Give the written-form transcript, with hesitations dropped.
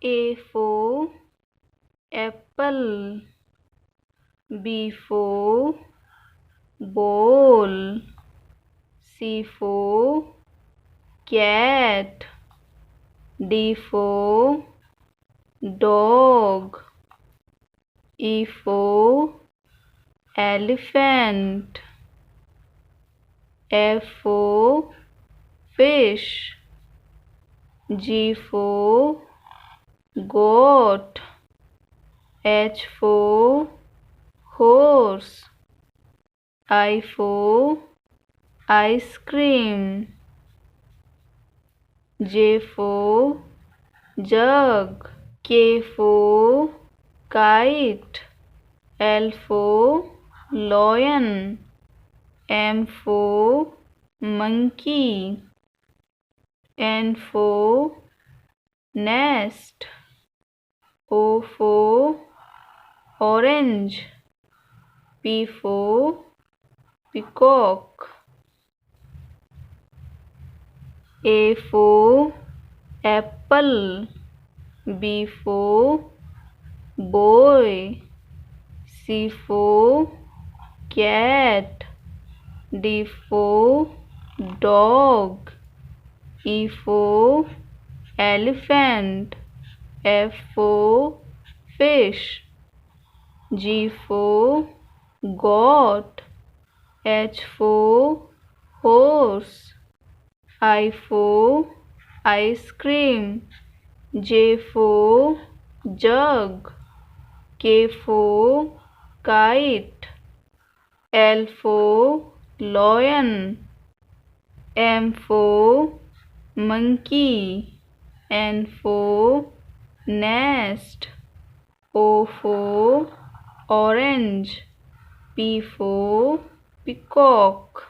A for apple. B for ball. C for cat. D for dog. E for elephant. F for fish. G for goat. H for horse. I for ice cream. J for jug. K for kite. L for lion. M for monkey. N for nest. O for orange. P for peacock. A for apple. B for boy. C for cat. D for dog. E for elephant. F for fish. G for goat. H for horse. I for ice cream. J for jug. K for kite. L for lion. M for monkey. N for nest. O for orange. P for peacock.